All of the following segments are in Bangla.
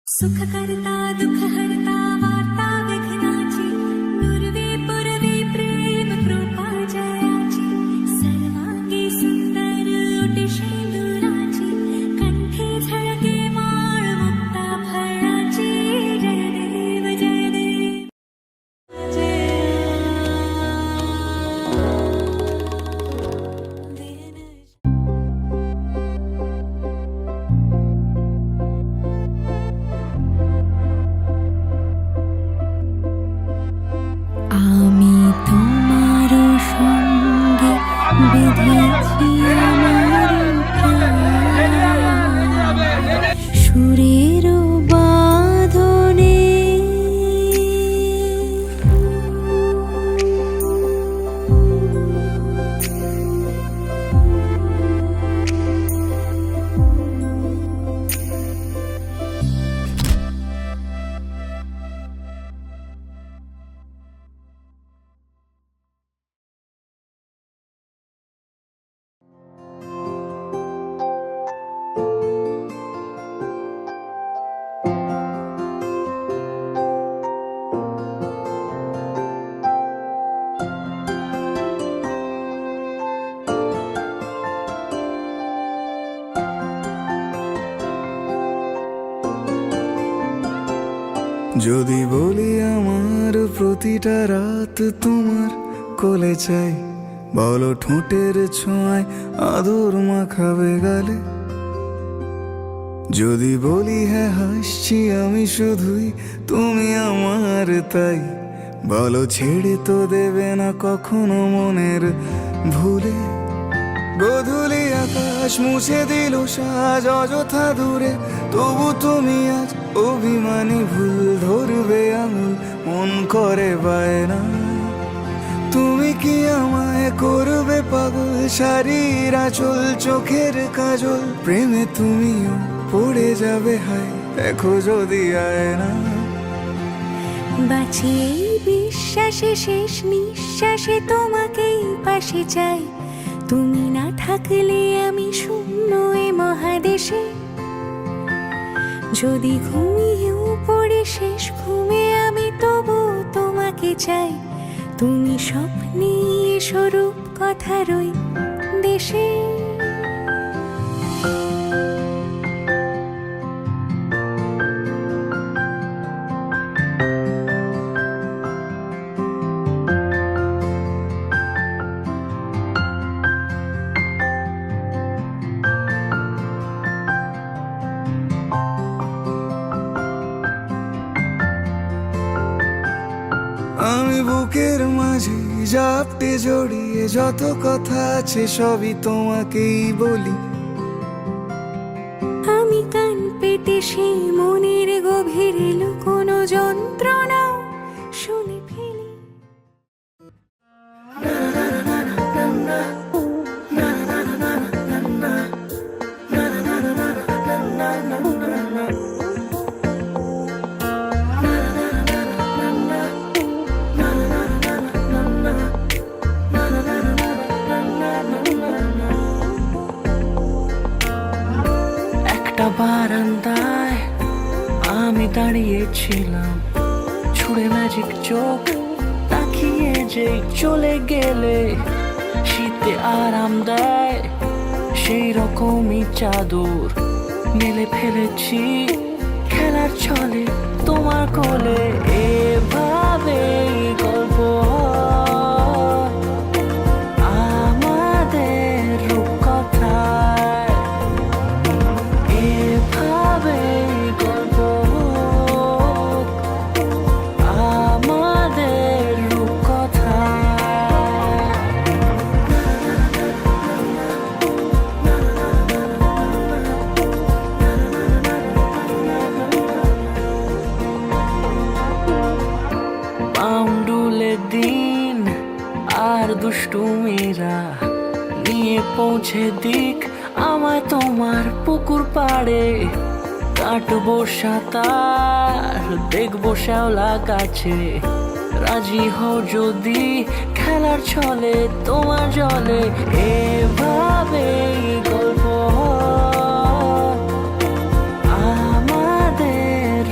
सुख करता दुख हरता वार्ता विघ्नाची नुरवी पुरवी प्रेम कृपा जयाची सर्वांगी सुंदर ओटी शेंदुराची कंठी झळके माळ मुक्ता फळाची जय देव जय देव আমি তোমার সঙ্গে বেঁধেছি আমার প্রাণ সুরের বাঁধনে যদি বলি আমার প্রতিটা রাত তোমার কোলে চাই, বলো ঠোঁটের ছোঁয়ায় আদর মাখাবে গালে। যদি বলি হ্যাঁ হাসছি আমি শুধুই, তুমি আমার তাই, বলো ছেড়ে তো দেবে না কখনো মনের ভুলে। গোধূলি আকাশ মুছে দিল সাজ অযথা দূরে, তবু তুমি আজ অভিমানী ভুল ধরবে আঙুল মন করে বায়না। তুমি কি আমায় করবে পাগল, শাড়ির আঁচল চোখের কাজল, প্রেমে তুমিও পড়ে যাবে হায় দেখো যদি আয়না। বাঁচি এই বিশ্বাসে শেষ নিঃশ্বাসে তোমাকেই পাশে চাই, তুমি না থাকলে আমি শূন্য এ মহাদেশে। যদি ঘুমিয়েও পড়ে শেষ ঘুমে আমি তবু তোমাকে চাই, তুমি স্বপ্নে স্বরূপ কথার ওই দেশে। আমি বুকের মাঝে জাপটে জড়িয়ে যত কথা আছে সবই তোমাকেই বলি। আমি কান পেতে সেই মনের গভীরে লুকোনো যন্ত্রণা শুনে ফেলি। একটা বারান্দায় আমি দাঁড়িয়েছিলাম, ছুঁড়ে ম্যাজিক চোখ তাকিয়ে যে চলে গেলে, শীতে আরাম দেয় সেই রকমই চাদর মেলে ফেলেছি খেলার ছলে তোমার কোলে। এভাবে গল্প হয় আমাদের রূপকথায়, এভাবে গল্প হোক আমাদের রূপকথায়। পাউন্ডুলে দিন আর দুষ্টুমিরা নিয়ে পৌঁছে দিক আমায় তোমার পুকুর পাড়ে। কাটবো সাঁতার দেখবো শ্যাওলা গাছে, রাজি হও যদি খেলার ছলে তোমার জলে। এভাবে গল্প হয় আমাদের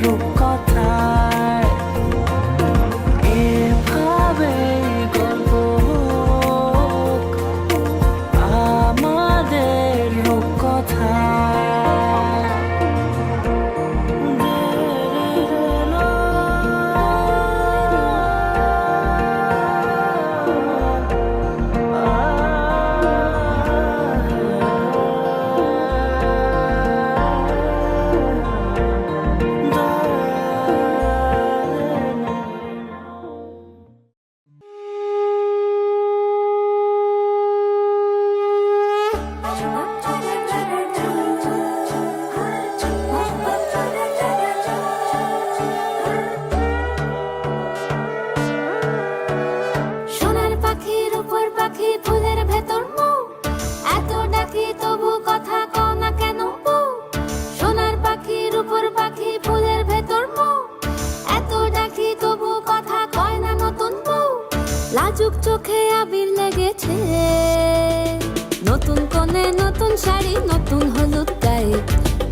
শাড়ি নতুন হলুদ গায়ে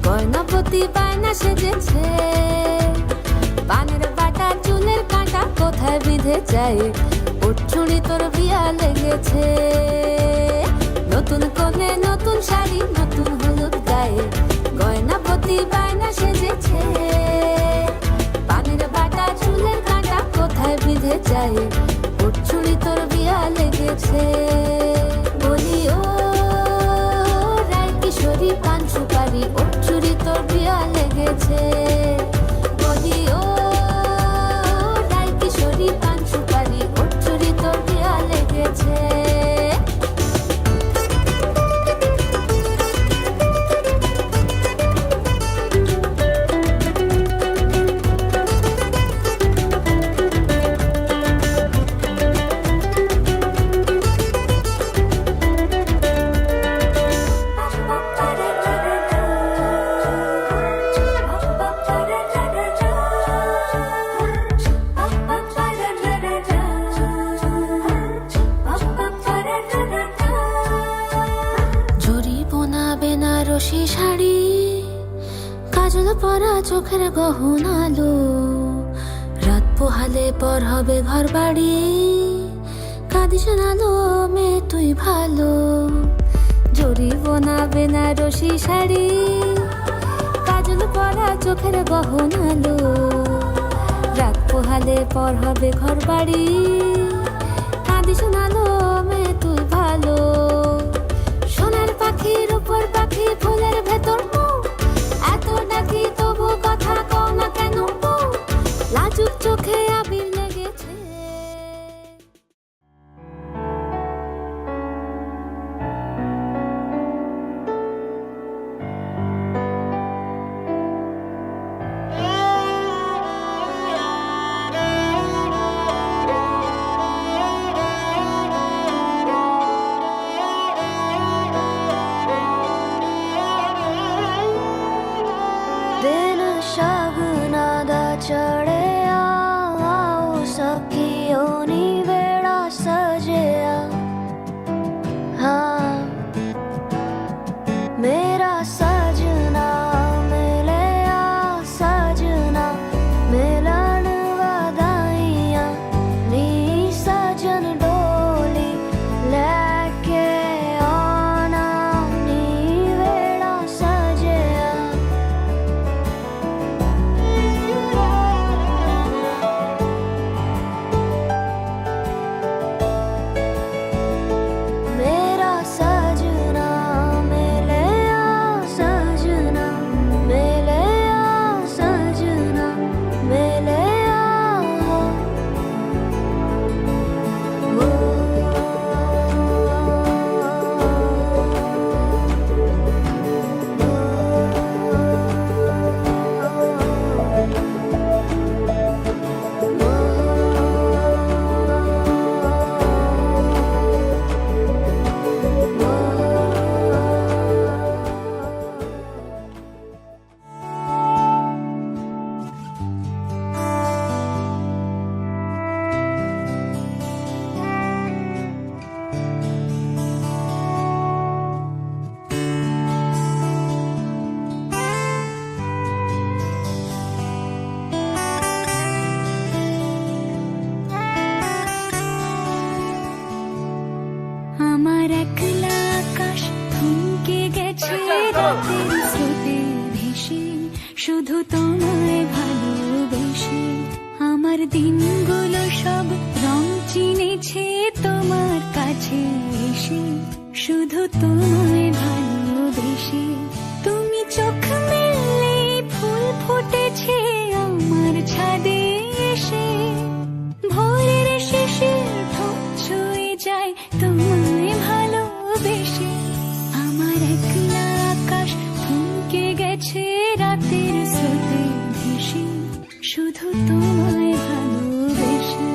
গয়নাপতি বায়না সেজেছে পানের বাটা চুলের কাঁটা কোথায় বিঁধে যায় ওর চুড়ি তোর বিয়া লেগেছে নতুন কোণে নতুন শাড়ি নতুন হলুদ গায়ে গয়নাপতি বায়না সেজেছে পানের বাটা চুলের কাঁটা কোথায় বিঁধে যায় ওর চুড়ি তোর বিয়া লেগেছে বলি ও রায় কিশোরী পান সুপারি ওর চুড়ি তোর বিয়া লেগেছে বলি ও রায় কিশোরী পান সুপারি ওর চুড়ি তোর বিয়া লেগেছে বেনারসি শাড়ি কাজল পরা চোখের গহনালো রাত পোহালে পর হবে ঘর বাড়ি কাঁদিস নালো মেয়ে তুই ভালো জরি বোনা বেনারসি শাড়ি কাজল পরা চোখের গহনালো রাত পোহালে পর হবে ঘর বাড়ি কাঁদিস নালো মেয়ে তুই ভালো সোনার পাখির উপর পাখি ফুলের ভেতর এত ডাকি তবু কথা কও না কেন লাজুক চোখে আবির লেগেছে चढ़े आओ सखियों नी बेड़ा सजे हाँ मेरा सजना मिले आ सजना मिलन वधाइयां नी सजन डोली लेके आना नी बेड़ा सजे আমার একলা আকাশ থমকে গেছে রাতের স্রোতে ভেসে শুধু তোমায় ভালোবেসে আমার দিনগুলো সব রং চিনেছে তোমার কাছে এসে শুধু তোমায় ভালোবেসে তুমি চোখ মেললে ফুল ফুটেছে আমার ছাদে এসে ভোরের শেষে ঠোঁট ছুঁয়ে যায় তোমায় ভালোবেসে আমার একলা আকাশ থমকে গেছে রাতের স্রোতে ভেসে শুধু তোমায় ভালোবেসে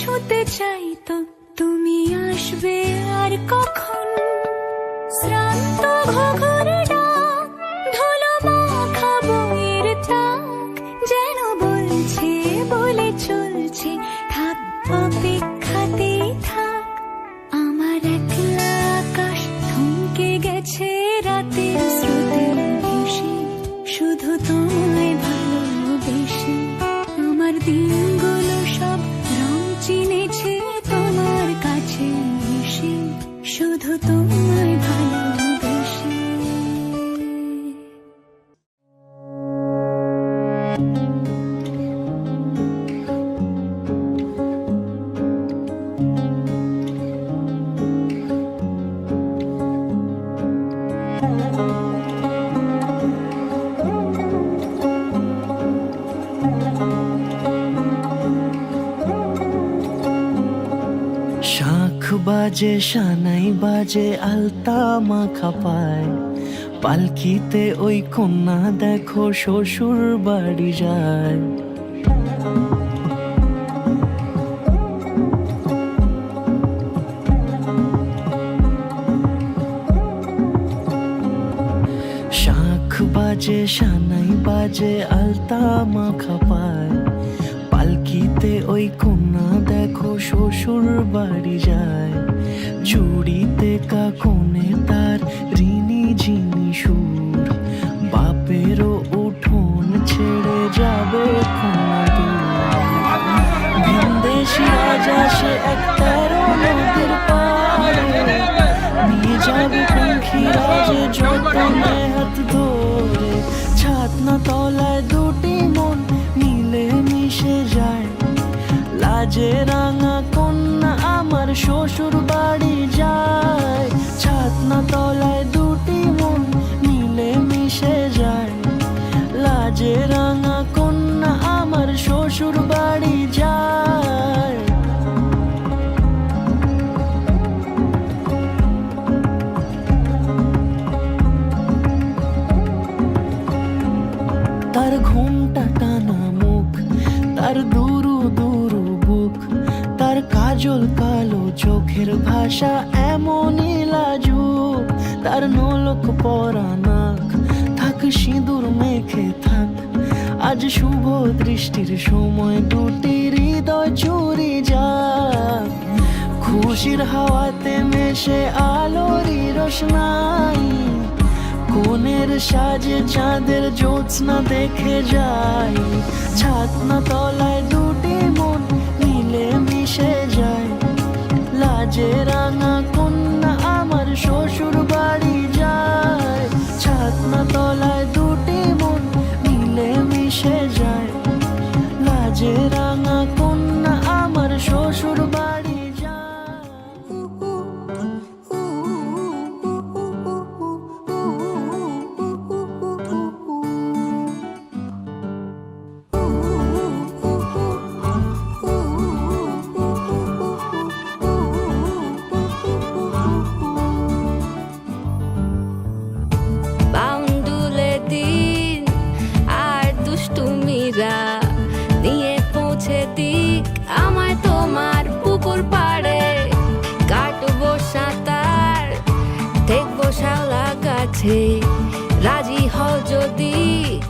ছুতে চাই তো তুমি আসবে আর কখন শ্রান্ত ঘুঘুরে ডাক ধুলো মাখা বইয়ের তাক যেন বলছে বলে চলছে থাক অপেক্ষাতেই থাক আমার একলা আকাশ থমকে গেছে রাতের স্রোতে ভেসে শুধু তোমায় ভালোবেসে আমার দিনগুলো সব রং চিনেছে তোমার কাছে এসে শুধু তোমায় ভালোবেসে শাখ বাজে সানাই বাজে আলতা মাখা পায় পালকিতে ওই কন্যা দেখো শ্বশুর বাড়ি যায় শাখ বাজে সানাই বাজে আলতা মাখা পায় পালকিতে ওই কন্যা দেখো শ্বশুর বাড়ি যায় চুড়িতে কাকনে তার ঋণী ঝিনি সুর বাপেরও উঠোন ছেড়ে যাবে কন্যা দূর ভিনদেশি রাজা সে এক তেরো নদীর পাড়ে নিয়ে যাবে পাখি রাজে যতনে হাত ধরে ছাতনা তলায় দুটি মন মিলে মিশে যায় লাজে রাঙা কন্যা আমার শ্বশুর বাড়ি যায় ছাতনা তলায় দুটি মন মিলে মিশে যায় লাজে রাঙা কন্যা আমার শ্বশুর বাড়ি যায় তার ঘুমটা টানা মুখ তার দুরু দুরু বুক তার কাজল কালো চোখের ভাষা এমনই লাজুক তার নোলক পরা নাক থাক সিঁদুর মেখে থাক আজ শুভ দৃষ্টির সময় দুটি হৃদয় চুরি যাক খুশির হাওয়াতে মেশে আলোরই রোশনাই কোণের সাজে চাঁদের জ্যোৎস্না দেখে যাই ছাতনা তলায় দুটি মন মিলে মিশে যায় লাজে রাঙা কন্যা আমার শ্বশুর বাড়ি যায় ছাতনা তলায় দুটি মন মিলে মিশে যায় লাজে রাঙা কন্যা আমার শ্বশুর বাড়ি যায় বাউন্ডুলে দিন আর দুষ্টুমিরা নিয়ে পৌঁছে দিক আমায় তোমার পুকুর পাড়ে কাটবো সাঁতার দেখবো শাওলা গাছে রাজি হও যদি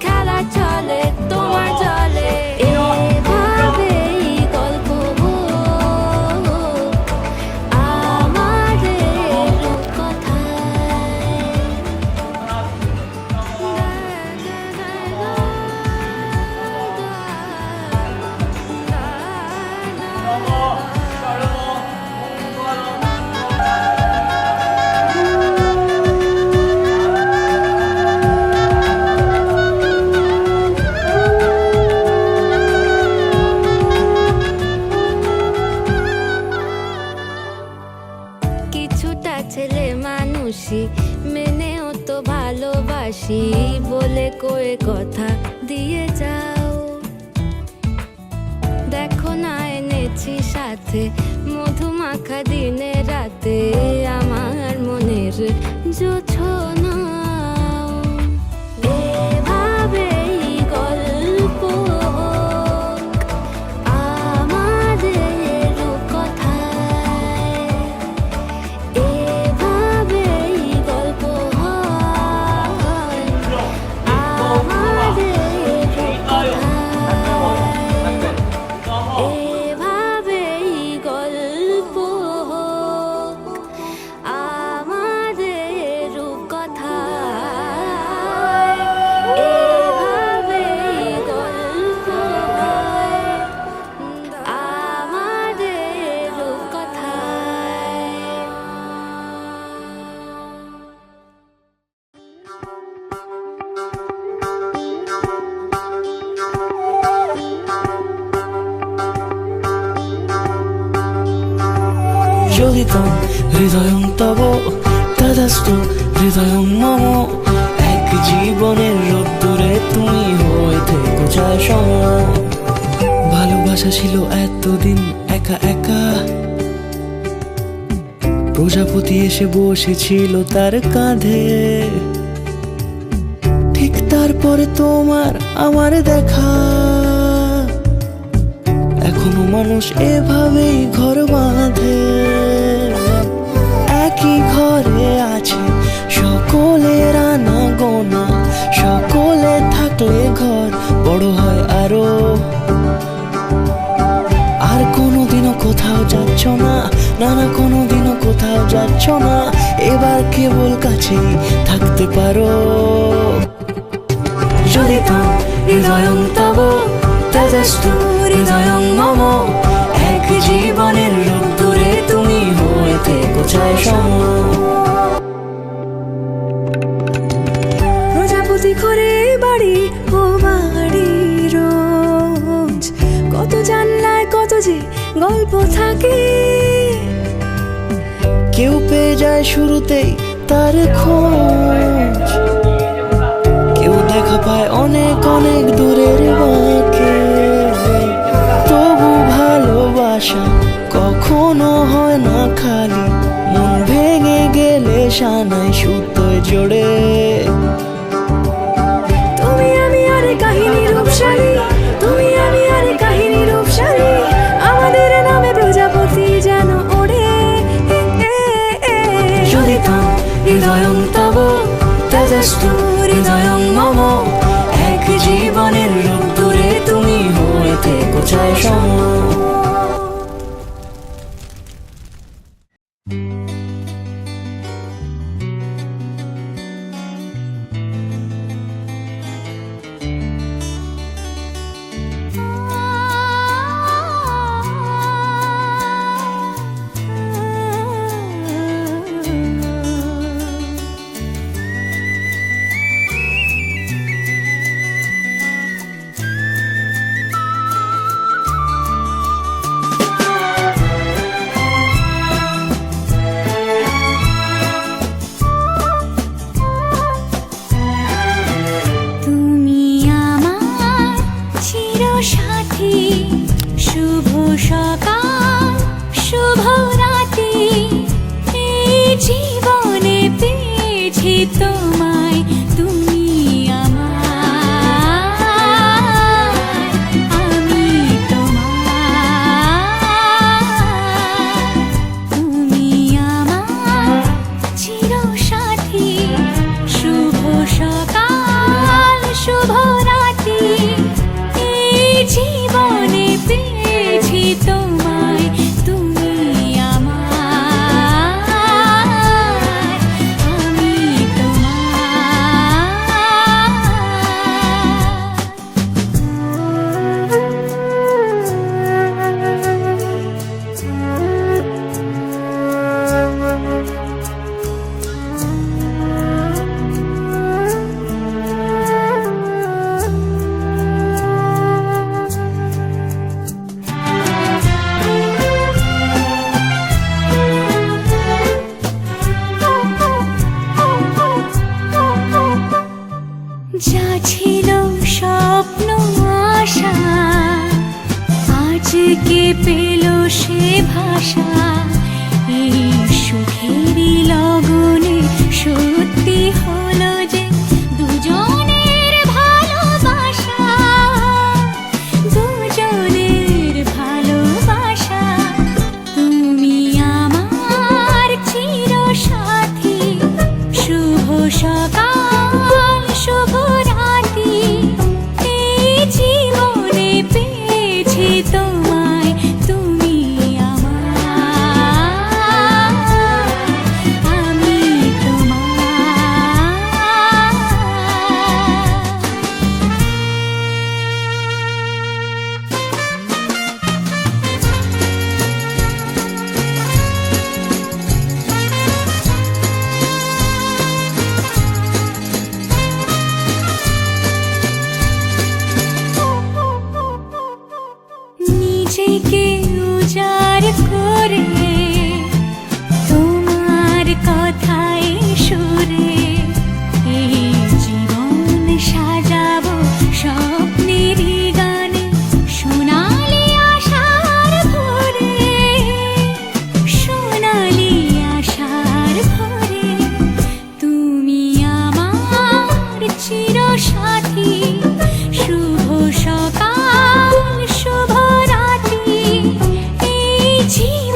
খেলা চলে তোমার জলে এভাবেই গল্প হোক আমাদের কথায় কিছুটা ছেলে মানুষই মেনেও তো ভালোবাসি বলে কয়ে কথা দিয়ে যাও দেখো না এনেছি সাথে মধুমাখা দিনে রাতে আমার মনের জোছনা এভাবেই গল্প আমাদের চলিতম হৃদয়ং তব তদাস্তু হৃদয়ং মম। এক জীবনের রোদ্দুরে তুমি হয়ে থেকো চায় সম। ভালোবাসা ছিল এতদিন একা একা, প্রজাপতি এসে বসেছিল তার কাঁধে। ঠিক তারপরে তোমার আমার দেখা, এখনো মানুষ এভাবেই ঘর বাঁধে। একই ঘরে আছে সকলের আনা গোনা, সকলে থাকলে ঘর বড় হয় আরো। আর কোনোদিনও কোথাও যাচ্ছ না, না না কোনোদিনও কোথাও যাচ্ছ না, এবার কেবল কাছেই থাকতে পারো। চলিতম হৃদয়ং তব তদাস্তু হৃদয়ং মম। এক জীবনের রোদ্দুরে তুমি হয়ে থেকো চায় সম। প্রজাপতি ঘরে বাড়ি ও বাড়ি রোজ, কত জানলায় কত যে গল্প থাকে। কেউ পেয়ে যায় শুরুতেই তার খোঁজ, কেউ দেখা পায় অনেক অনেক দূরের বাঁকে। তবু ভালোবাসা কখনো হয় না খালি, মন ভেঙে গেলে সানায় সুতোয় জোড়ে। তুমি আমি আর কাহিনী রূপসালী, তুমি আমি আর কাহিনী রূপসালী, আমাদের নামে প্রজাপতি যেন ওড়ে। চলিতম হৃদয়ং তব তদাস্তু হৃদয়ং মম। এক জীবনের রোদ্দুরে তুমি হয়ে থেকো চায় সম। যা ছিল স্বপ্ন আশা, আজকে পেল সে ভাষা। এই সুখেরই লগনে সত্যি হলো যে দুজনের ভালোবাসা, দুজনের ভালোবাসা। তুমি আমার চিরসাথী, শুভ সকাল শুভ রাতি। এই জীবনে পেয়েছি তোমায়, তুমি আমার। ঝিও